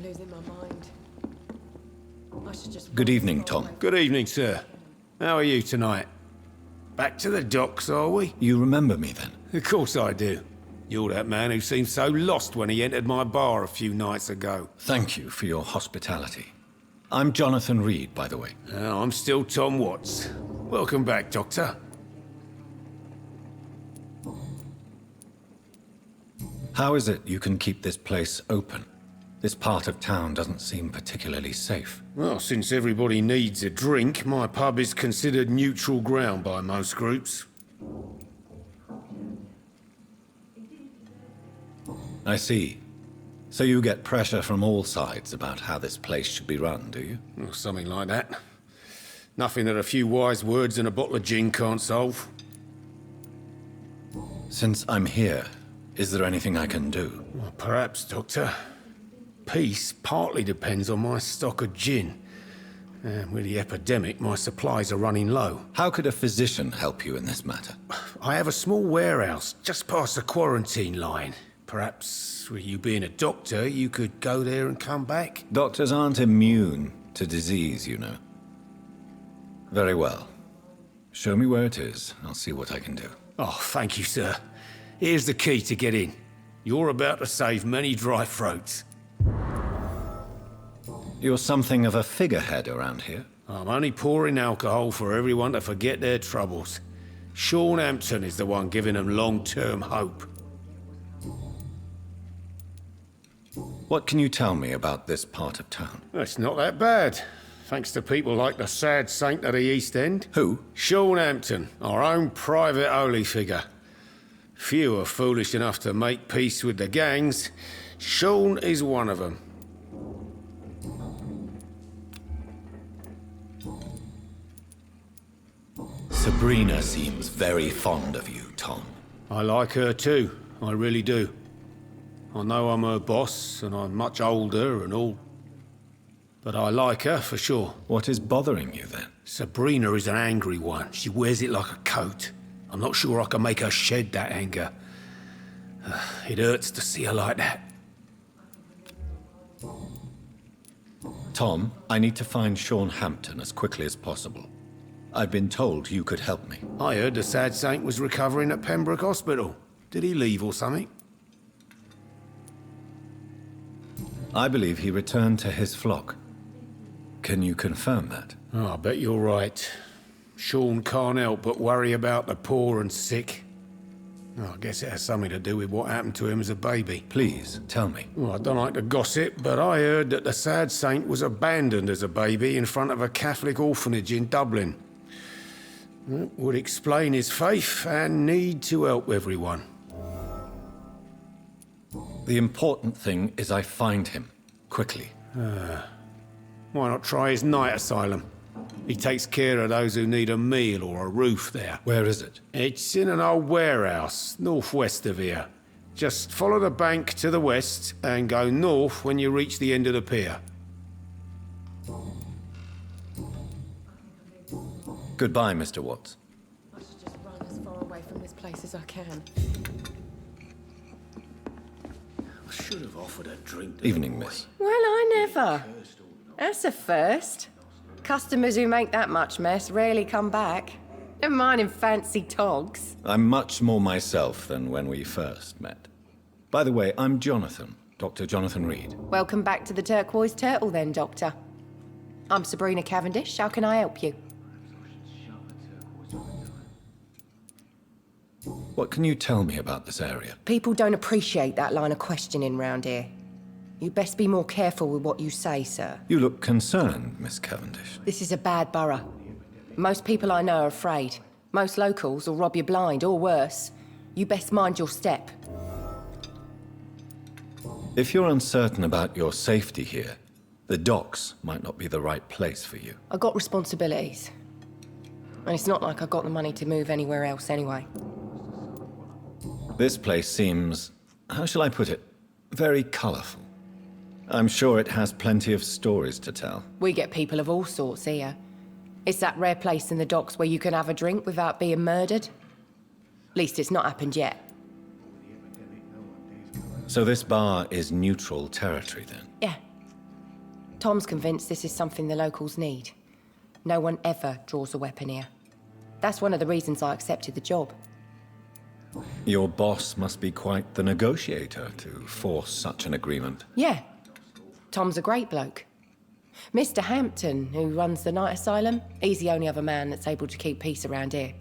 losing my mind. I should just... Good evening, Tom. Good evening, sir. How are you tonight? Back to the docks, are we? You remember me then? Of course I do. You're that man who seemed so lost when he entered my bar a few nights ago. Thank you for your hospitality. I'm Jonathan Rid, by the way. I'm still Tom Watts. Welcome back, Doctor. How is it you can keep this place open? This part of town doesn't seem particularly safe. Well, since everybody needs a drink, my pub is considered neutral ground by most groups. I see. So you get pressure from all sides about how this place should be run, do you? Well, something like that. Nothing that a few wise words and a bottle of gin can't solve. Since I'm here, is there anything I can do? Well, perhaps, Doctor. Peace partly depends on my stock of gin. And with the epidemic, my supplies are running low. How could a physician help you in this matter? I have a small warehouse just past the quarantine line. Perhaps, with you being a doctor, you could go there and come back? Doctors aren't immune to disease, you know. Very well. Show me where it is. I'll see what I can do. Oh, thank you, sir. Here's the key to get in. You're about to save many dry throats. You're something of a figurehead around here. I'm only pouring alcohol for everyone to forget their troubles. Sean Hampton is the one giving them long-term hope. What can you tell me about this part of town? It's not that bad, thanks to people like the sad saint of the East End. Who? Sean Hampton, our own private holy figure. Few are foolish enough to make peace with the gangs. Sean is one of them. Sabrina seems very fond of you, Tom. I like her too, I really do. I know I'm her boss, and I'm much older and all. But I like her, for sure. What is bothering you, then? Sabrina is an angry one. She wears it like a coat. I'm not sure I can make her shed that anger. It hurts to see her like that. Tom, I need to find Sean Hampton as quickly as possible. I've been told you could help me. I heard the sad saint was recovering at Pembroke Hospital. Did he leave or something? I believe he returned to his flock. Can you confirm that? Oh, I bet you're right. Sean can't help but worry about the poor and sick. Oh, I guess it has something to do with what happened to him as a baby. Please, tell me. Well, I don't like to gossip, but I heard that the sad saint was abandoned as a baby in front of a Catholic orphanage in Dublin. That would explain his faith and need to help everyone. The important thing is I find him, quickly. Why not try his night asylum? He takes care of those who need a meal or a roof there. Where is it? It's in an old warehouse, northwest of here. Just follow the bank to the west and go north when you reach the end of the pier. Goodbye, Mr. Watts. I should just run as far away from this place as I can. I should have offered a drink to Evening, the boy. miss. Well, I never. That's a first. Customers who make that much mess rarely come back. Never mind in fancy togs. I'm much more myself than when we first met. By the way, I'm Jonathan, Dr. Jonathan Rid. Welcome back to the Turquoise Turtle then, Doctor. I'm Sabrina Cavendish. How can I help you? What can you tell me about this area? People don't appreciate that line of questioning round here. You best be more careful with what you say, sir. You look concerned, Miss Cavendish. This is a bad borough. Most people I know are afraid. Most locals will rob you blind, or worse. You best mind your step. If you're uncertain about your safety here, the docks might not be the right place for you. I got responsibilities. And it's not like I got the money to move anywhere else anyway. This place seems, how shall I put it, very colourful. I'm sure it has plenty of stories to tell. We get people of all sorts here. It's that rare place in the docks where you can have a drink without being murdered. At least it's not happened yet. So this bar is neutral territory then? Yeah. Tom's convinced this is something the locals need. No one ever draws a weapon here. That's one of the reasons I accepted the job. Your boss must be quite the negotiator to force such an agreement. Yeah. Tom's a great bloke. Mr. Hampton, who runs the night asylum, he's the only other man that's able to keep peace around here.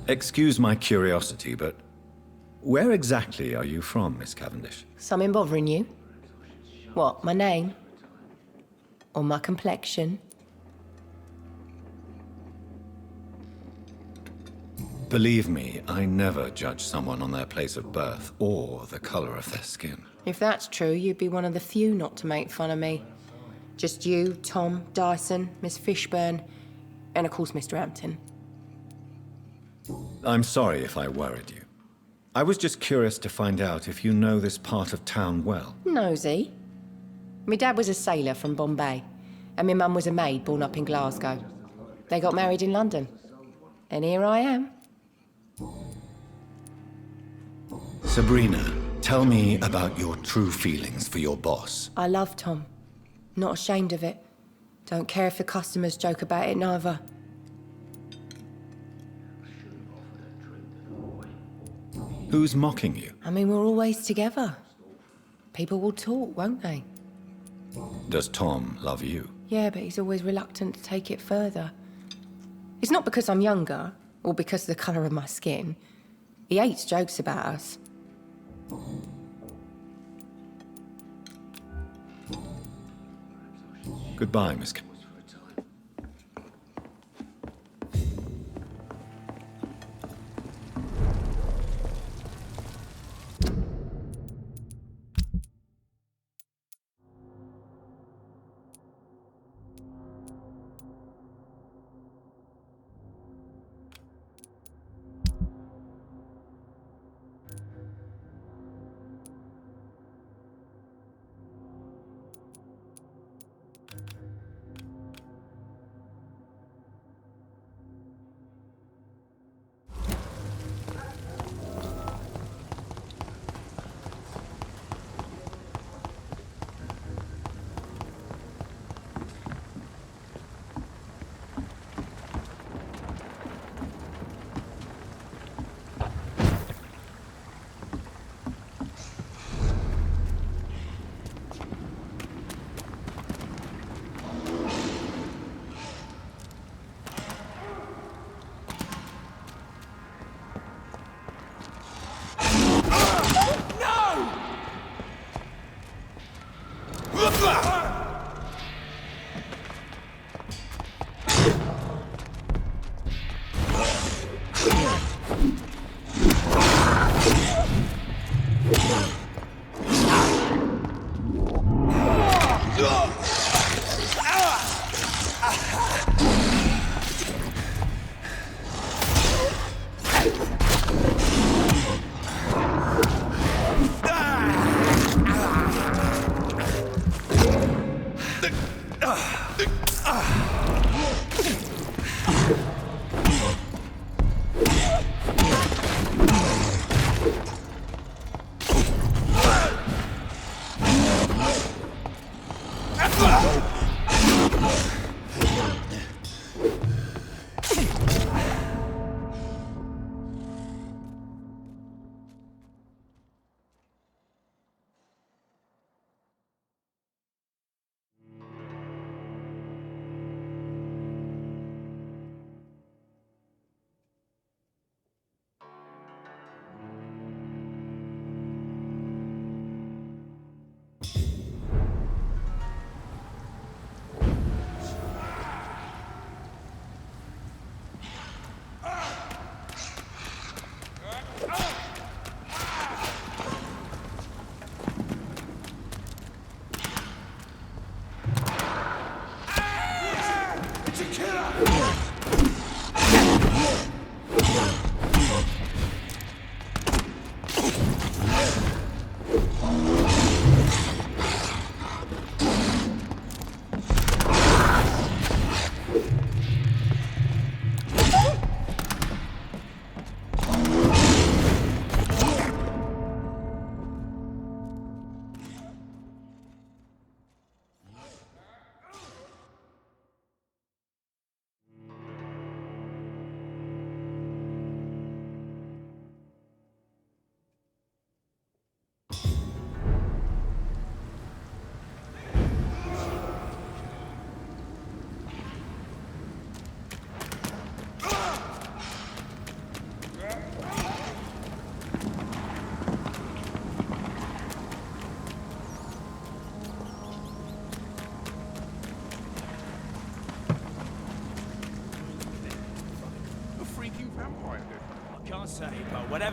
Excuse my curiosity, but where exactly are you from, Miss Cavendish? Something bothering you? What, my name? Or my complexion? Believe me, I never judge someone on their place of birth or the color of their skin. If that's true, you'd be one of the few not to make fun of me. Just you, Tom, Dyson, Miss Fishburne, and of course Mr. Hampton. I'm sorry if I worried you. I was just curious to find out if you know this part of town well. Nosy. My dad was a sailor from Bombay, and my mum was a maid born up in Glasgow. They got married in London. And here I am. Sabrina, tell me about your true feelings for your boss. I love Tom. Not ashamed of it. Don't care if the customers joke about it neither. Who's mocking you? I mean, we're always together. People will talk, won't they? Does Tom love you? Yeah, but he's always reluctant to take it further. It's not because I'm younger, or because of the colour of my skin. He hates jokes about us. Goodbye, Miss Cavendish.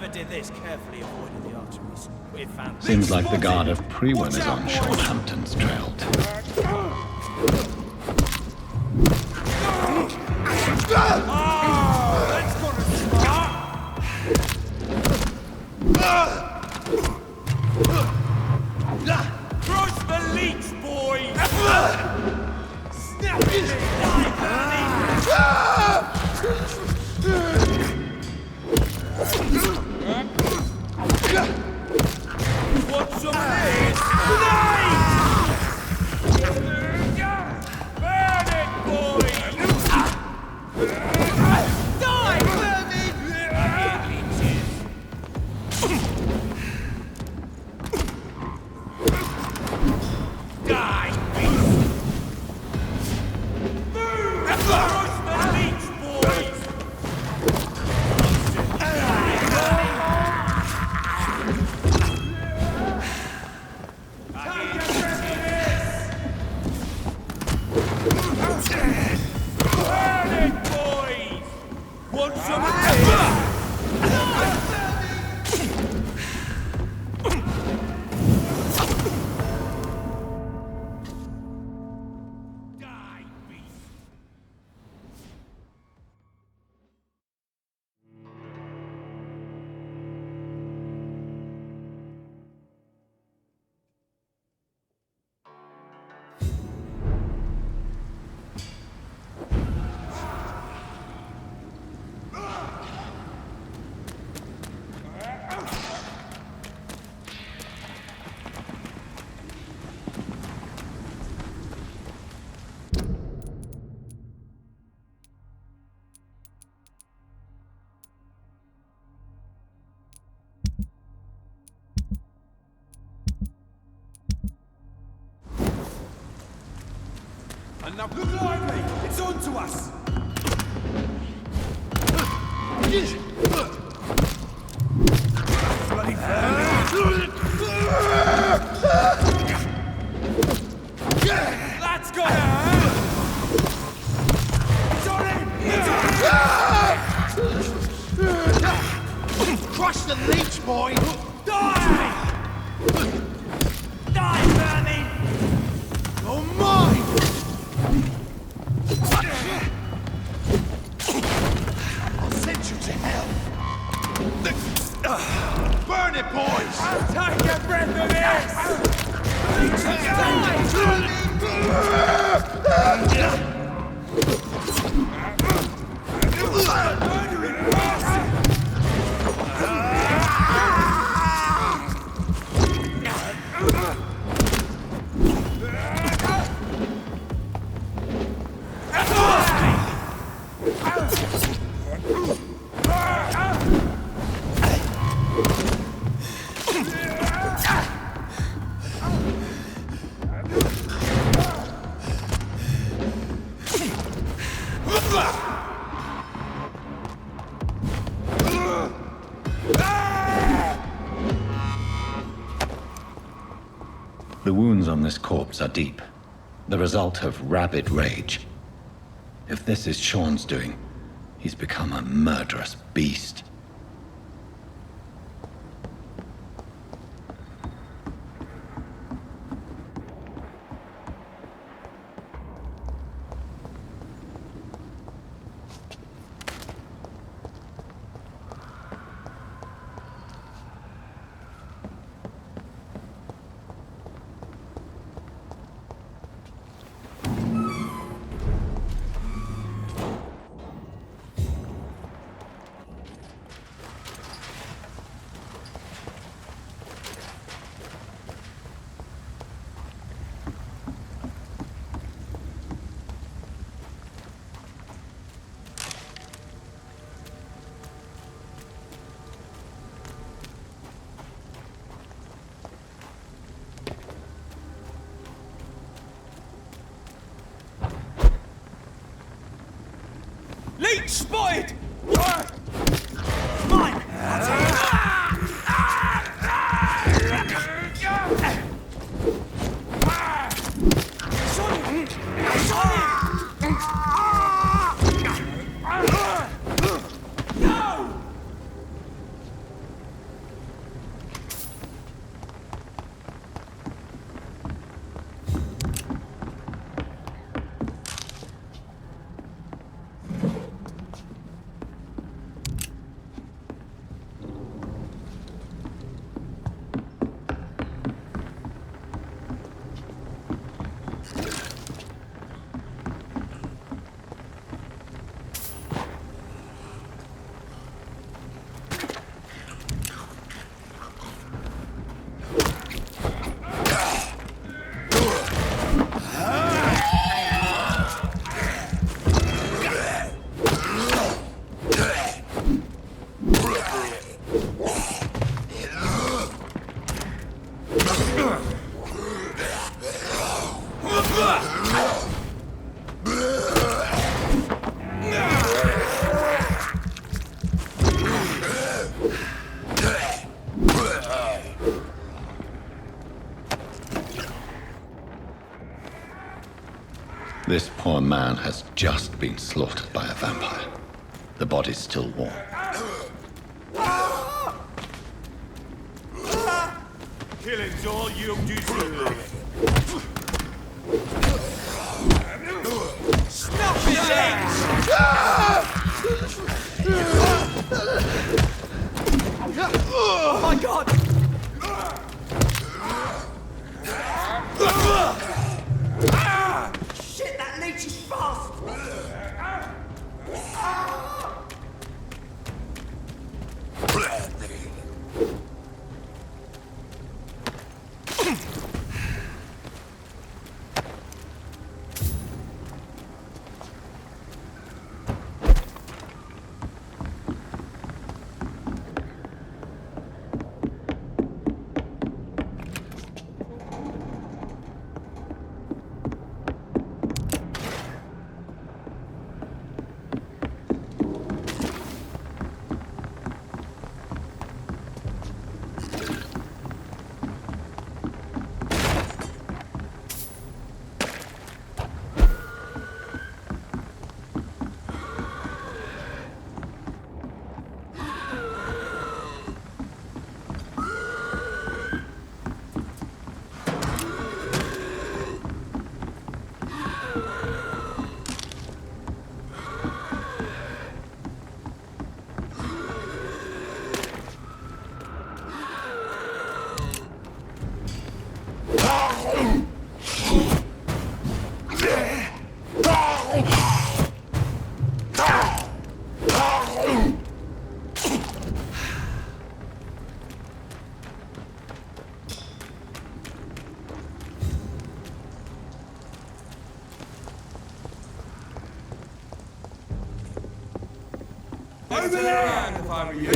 Whoever did this carefully avoided the arteries. We found Seems like the guard of Prewin is on Sean Hampton's trail. That's gonna start! Crush the leech, boys! Snap it! What's some of this? Burn it, boys! Die, vermin! Die, beast! Crush the leech, boys! Burn it, boys! Want some of this? Die, beast! And now, look lively! It's on to us! Bloody That's gonna hurt! It's on him! It's on him! Crush the leech, boy! Die! Die, vermin! Oh my! I'll send you to hell! Burn it, boys! I'll take your breath of this! The wounds on this corpse are deep, the result of rabid rage. If this is Sean's doing, he's become a murderous beast. Leech spotted! Mine! This poor man has just been slaughtered by a vampire. The body's still warm. Killing's all you deserve. Stop his eggs! Oh my God! Shit, that leech is fast! Over there! If I were you.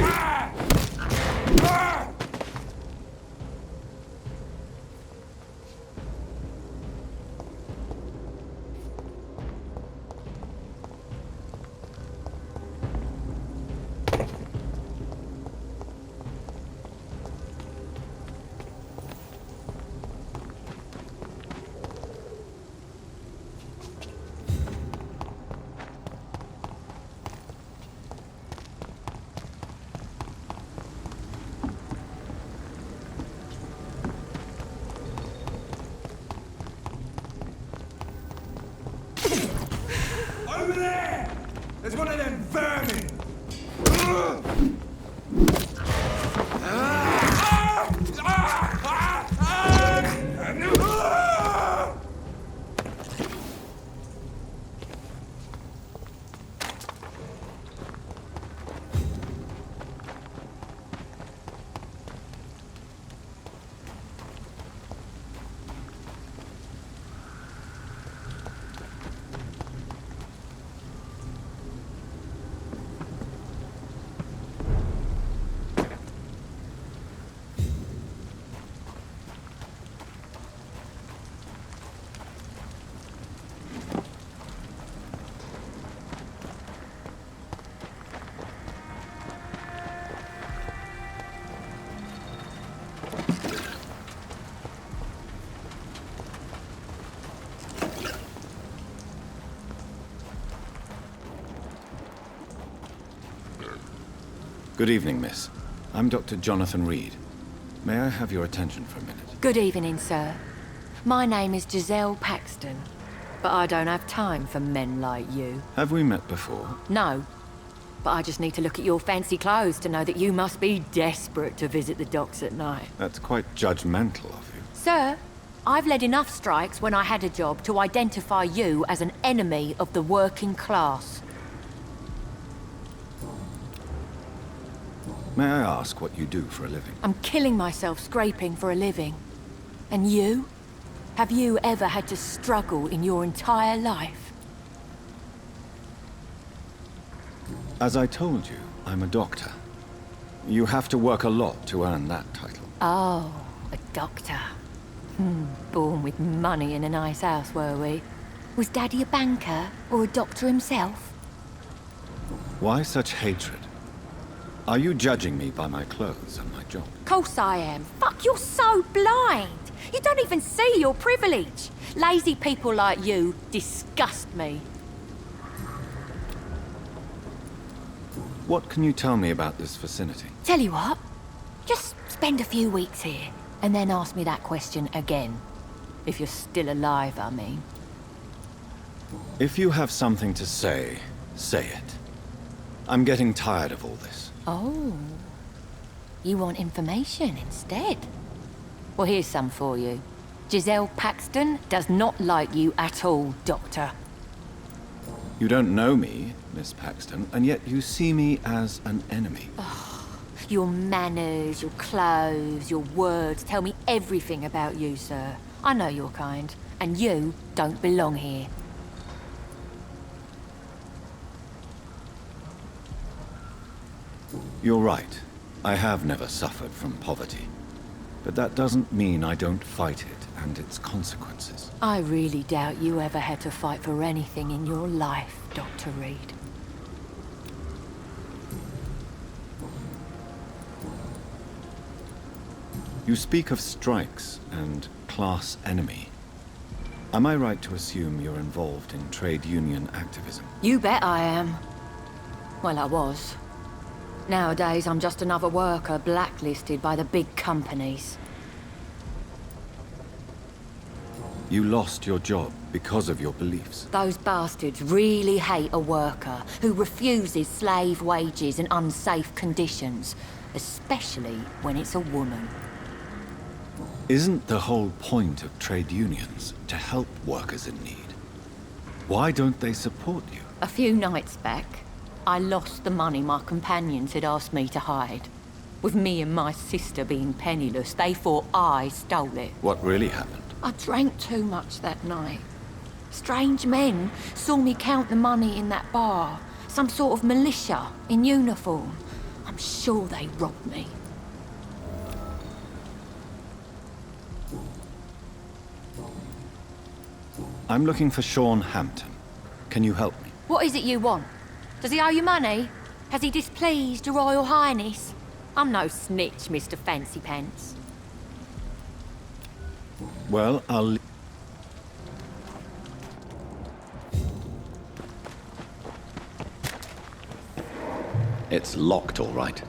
Over there! There's one of them vermin! Good evening, miss. I'm Dr. Jonathan Rid. May I have your attention for a minute? Good evening, sir. My name is Giselle Paxton, but I don't have time for men like you. Have we met before? No, but I just need to look at your fancy clothes to know that you must be desperate to visit the docks at night. That's quite judgmental of you. Sir, I've led enough strikes when I had a job to identify you as an enemy of the working class. May I ask what you do for a living? I'm killing myself scraping for a living. And you? Have you ever had to struggle in your entire life? As I told you, I'm a doctor. You have to work a lot to earn that title. Oh, a doctor. Born with money in a nice house, were we? Was Daddy a banker or a doctor himself? Why such hatred? Are you judging me by my clothes and my job? Course I am. Fuck, you're so blind. You don't even see your privilege. Lazy people like you disgust me. What can you tell me about this vicinity? Tell you what, just spend a few weeks here, and then ask me that question again. If you're still alive, I mean. If you have something to say, say it. I'm getting tired of all this. Oh. You want information instead? Well, here's some for you. Giselle Paxton does not like you at all, Doctor. You don't know me, Miss Paxton, and yet you see me as an enemy. Your manners, your clothes, your words tell me everything about you, sir. I know your kind, and you don't belong here. You're right. I have never suffered from poverty. But that doesn't mean I don't fight it and its consequences. I really doubt you ever had to fight for anything in your life, Dr. Reid. You speak of strikes and class enemy. Am I right to assume you're involved in trade union activism? You bet I am. Well, I was. Nowadays, I'm just another worker blacklisted by the big companies. You lost your job because of your beliefs. Those bastards really hate a worker who refuses slave wages and unsafe conditions, especially when it's a woman. Isn't the whole point of trade unions to help workers in need? Why don't they support you? A few nights back, I lost the money my companions had asked me to hide. With me and my sister being penniless, they thought I stole it. What really happened? I drank too much that night. Strange men saw me count the money in that bar. Some sort of militia in uniform. I'm sure they robbed me. I'm looking for Sean Hampton. Can you help me? What is it you want? Does he owe you money? Has he displeased your Royal Highness? I'm no snitch, Mr. Fancy Pants. Well, I'll... It's locked, all right.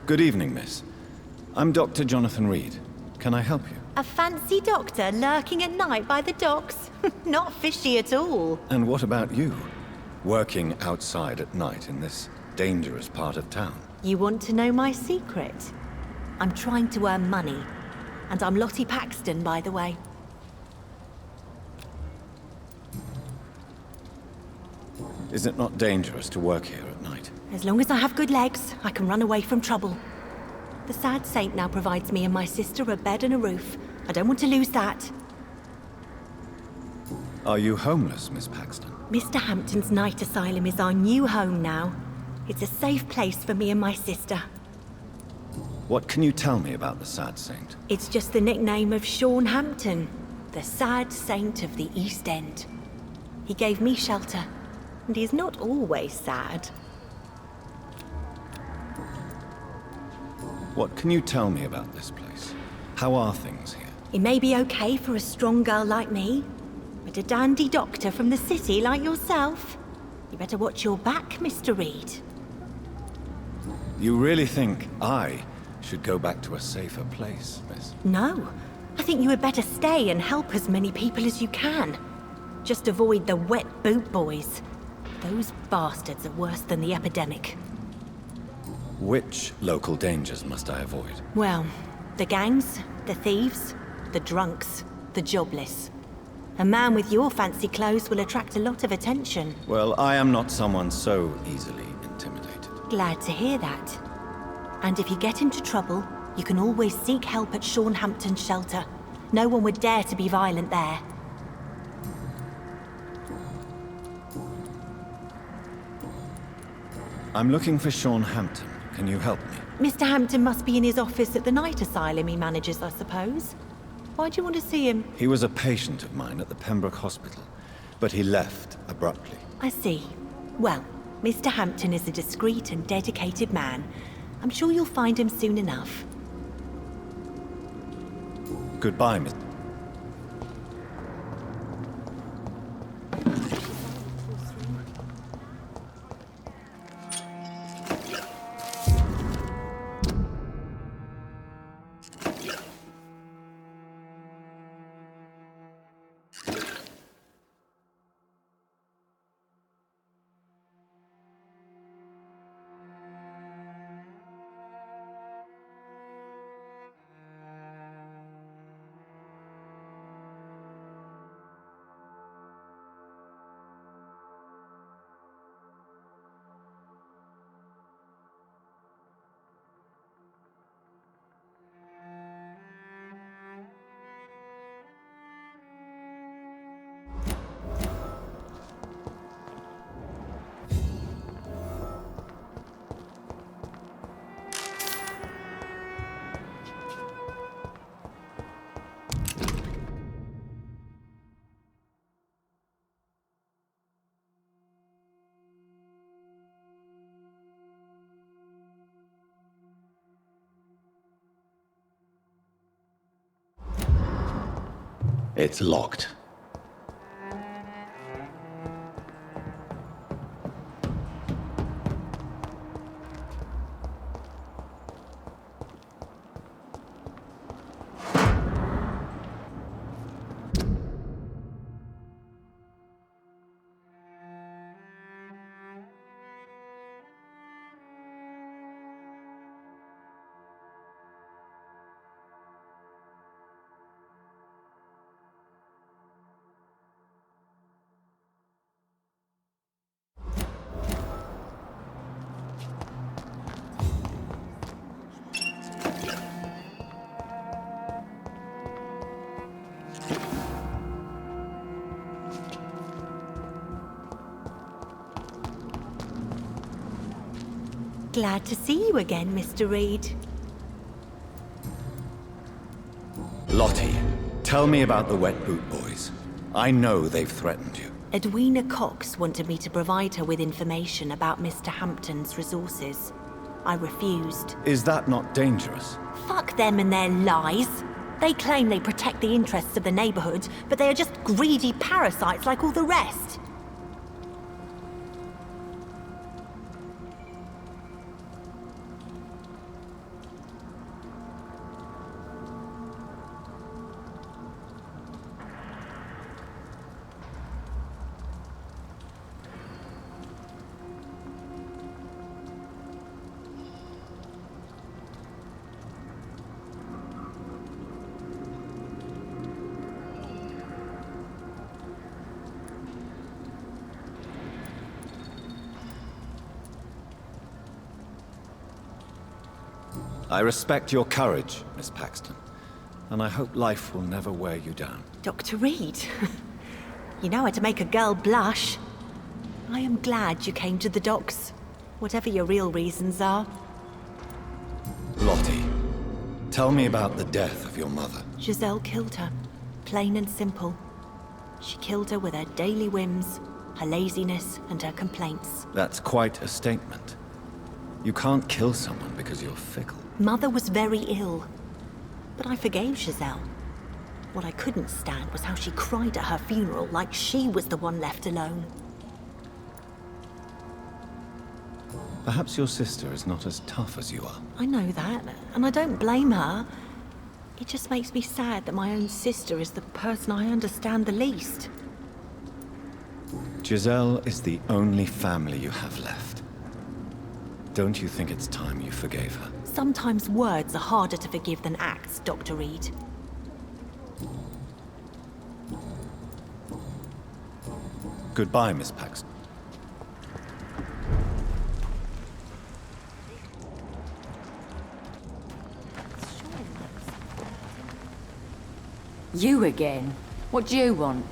Good evening, miss. I'm Dr. Jonathan Reid. Can I help you? A fancy doctor lurking at night by the docks? Not fishy at all. And what about you? Working outside at night in this dangerous part of town? You want to know my secret? I'm trying to earn money. And I'm Lottie Paxton, by the way. Is it not dangerous to work here at night? As long as I have good legs, I can run away from trouble. The sad saint now provides me and my sister a bed and a roof. I don't want to lose that. Are you homeless, Miss Paxton? Mr. Hampton's night asylum is our new home now. It's a safe place for me and my sister. What can you tell me about the sad saint? It's just the nickname of Sean Hampton, the sad saint of the East End. He gave me shelter, and he's not always sad. What can you tell me about this place? How are things here? It may be okay for a strong girl like me, but a dandy doctor from the city like yourself, you better watch your back, Mr. Reid. You really think I should go back to a safer place, miss? No, I think you had better stay and help as many people as you can. Just avoid the wet boot boys. Those bastards are worse than the epidemic. Which local dangers must I avoid? Well, The gangs, the thieves, the drunks, the jobless. A man with your fancy clothes will attract a lot of attention. Well, I am not someone so easily intimidated. Glad to hear that. And if you get into trouble, you can always seek help at Hampton's shelter. No one would dare to be violent there. I'm looking for Hampton. Can you help me? Mr. Hampton must be in his office at the night asylum he manages, I suppose. Why do you want to see him? He was a patient of mine at the Pembroke Hospital, but he left abruptly. I see. Well, Mr. Hampton is a discreet and dedicated man. I'm sure you'll find him soon enough. Goodbye, Miss. It's locked. Glad to see you again, Mr. Reid. Lottie, tell me about the Wet Boot Boys. I know they've threatened you. Edwina Cox wanted me to provide her with information about Mr. Hampton's resources. I refused. Is that not dangerous? Fuck them and their lies. They claim they protect the interests of the neighborhood, but they are just greedy parasites like all the rest. I respect your courage, Miss Paxton, and I hope life will never wear you down. Dr. Reid, you know how to make a girl blush. I am glad you came to the docks, whatever your real reasons are. Lottie, tell me about the death of your mother. Giselle killed her, plain and simple. She killed her with her daily whims, her laziness, and her complaints. That's quite a statement. You can't kill someone because you're fickle. Mother was very ill, but I forgave Giselle. What I couldn't stand was how she cried at her funeral like she was the one left alone. Perhaps your sister is not as tough as you are. I know that, and I don't blame her. It just makes me sad that my own sister is the person I understand the least. Giselle is the only family you have left. Don't you think it's time you forgave her? Sometimes words are harder to forgive than acts, Dr. Reed. Goodbye, Miss Paxton. You again? What do you want?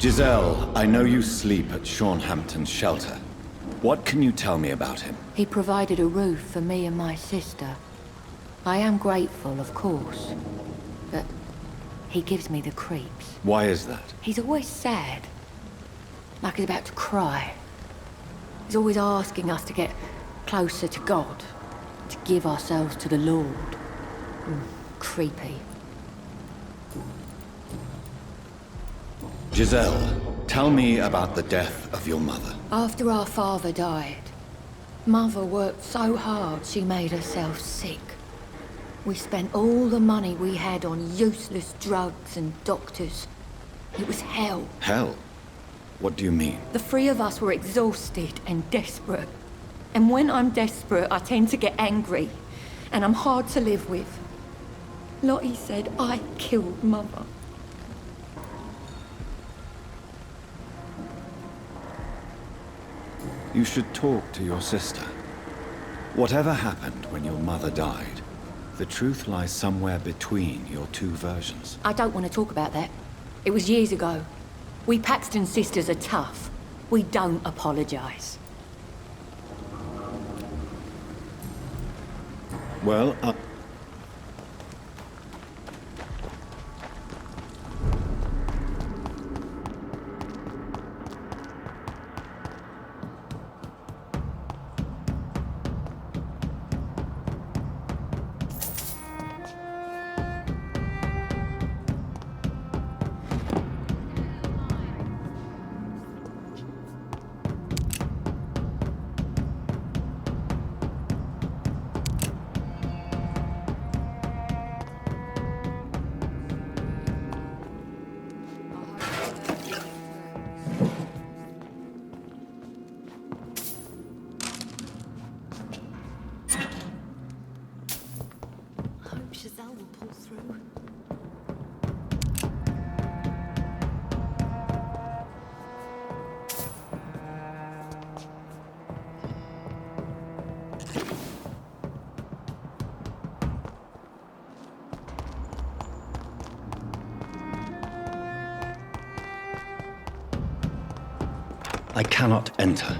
Giselle, I know you sleep at Shaunhampton's shelter. What can you tell me about him? He provided a roof for me and my sister. I am grateful, of course, but he gives me the creeps. Why is that? He's always sad, like he's about to cry. He's always asking us to get closer to God, to give ourselves to the Lord. Creepy. Giselle, tell me about the death of your mother. After our father died, Mother worked so hard she made herself sick. We spent all the money we had on useless drugs and doctors. It was hell. Hell? What do you mean? The three of us were exhausted and desperate. And when I'm desperate, I tend to get angry. And I'm hard to live with. Lottie said I killed Mother. You should talk to your sister. Whatever happened when your mother died, the truth lies somewhere between your two versions. I don't want to talk about that. It was years ago. We Paxton sisters are tough. We don't apologize. Well, Giselle will pull through. I cannot enter.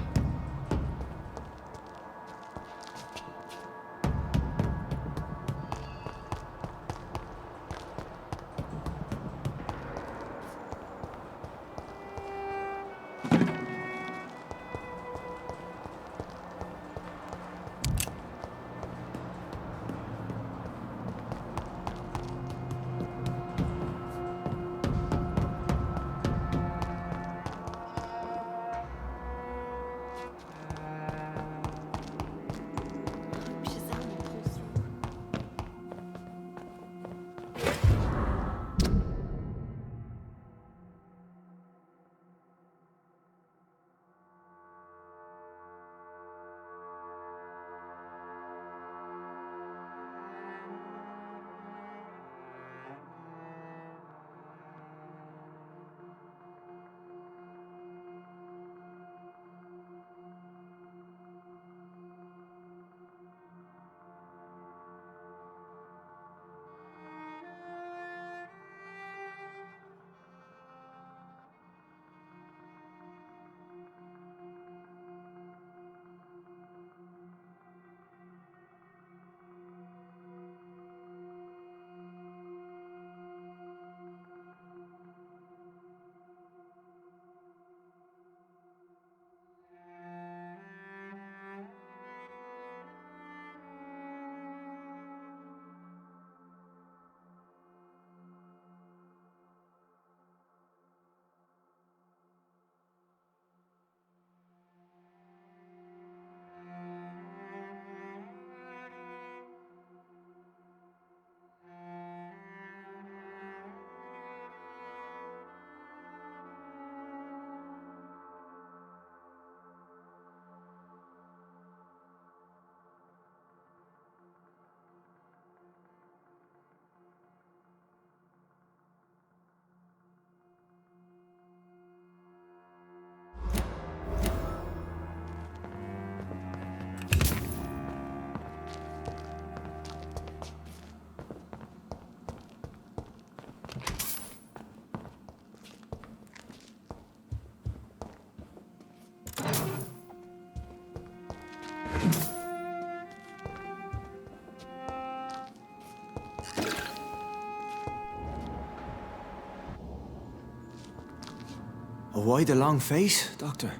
Why the long face, Doctor?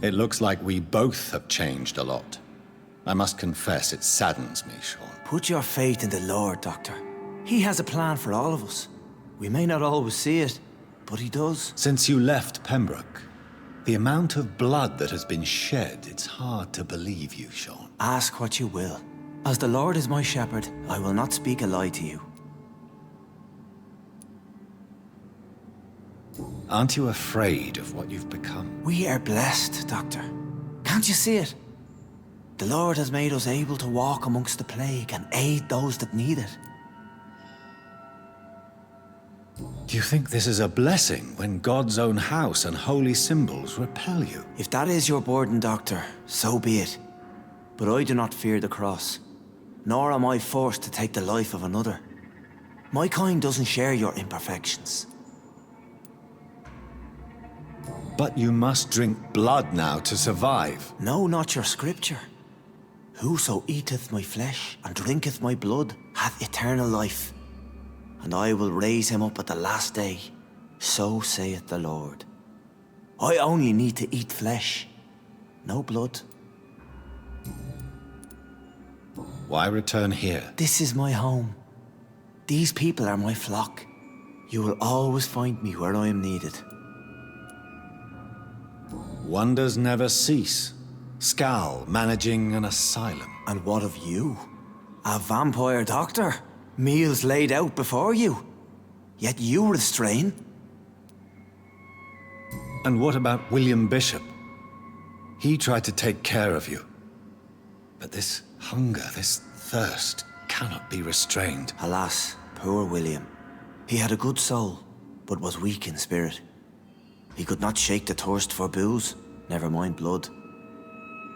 It looks like we both have changed a lot. I must confess, it saddens me, Sean. Put your faith in the Lord, Doctor. He has a plan for all of us. We may not always see it, but he does. Since you left Pembroke, the amount of blood that has been shed, it's hard to believe you, Sean. Ask what you will. As the Lord is my shepherd, I will not speak a lie to you. Aren't you afraid of what you've become? We are blessed, Doctor. Can't you see it? The Lord has made us able to walk amongst the plague and aid those that need it. Do you think this is a blessing when God's own house and holy symbols repel you? If that is your burden, Doctor, so be it. But I do not fear the cross, nor am I forced to take the life of another. My kind doesn't share your imperfections. But you must drink blood now to survive. No, not your scripture. Whoso eateth my flesh and drinketh my blood hath eternal life, and I will raise him up at the last day. So saith the Lord. I only need to eat flesh, no blood. Why return here? This is my home. These people are my flock. You will always find me where I am needed. Wonders never cease. Scal managing an asylum. And what of you? A vampire doctor? Meals laid out before you. Yet you restrain. And what about William Bishop? He tried to take care of you. But this hunger, this thirst, cannot be restrained. Alas, poor William. He had a good soul, but was weak in spirit. He could not shake the thirst for booze, never mind blood.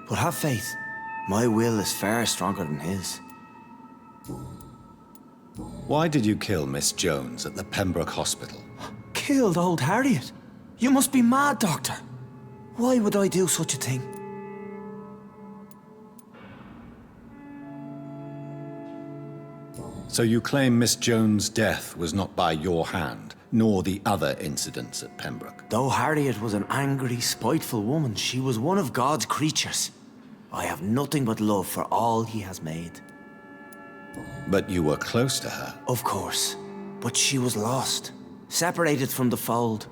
But have faith. My will is far stronger than his. Why did you kill Miss Jones at the Pembroke Hospital? Killed old Harriet? You must be mad, Doctor. Why would I do such a thing? So you claim Miss Jones' death was not by your hand, nor the other incidents at Pembroke? Though Harriet was an angry, spiteful woman, she was one of God's creatures. I have nothing but love for all he has made. But you were close to her. Of course. But she was lost, separated from the fold.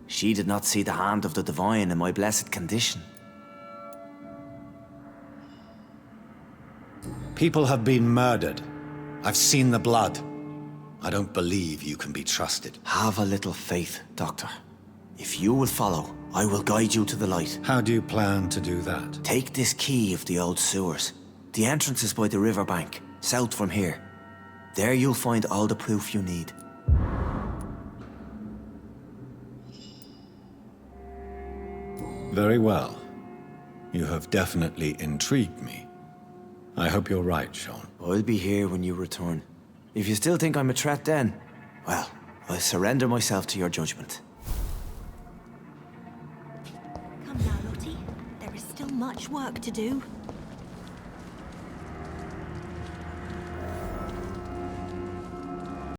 She did not see the hand of the divine in my blessed condition. People have been murdered. I've seen the blood. I don't believe you can be trusted. Have a little faith, Doctor. If you will follow, I will guide you to the light. How do you plan to do that? Take this key of the old sewers. The entrance is by the riverbank, south from here. There you'll find all the proof you need. Very well. You have definitely intrigued me. I hope you're right, Sean. I'll be here when you return. If you still think I'm a threat then, well, I'll surrender myself to your judgment. Come now, Lottie. There is still much work to do.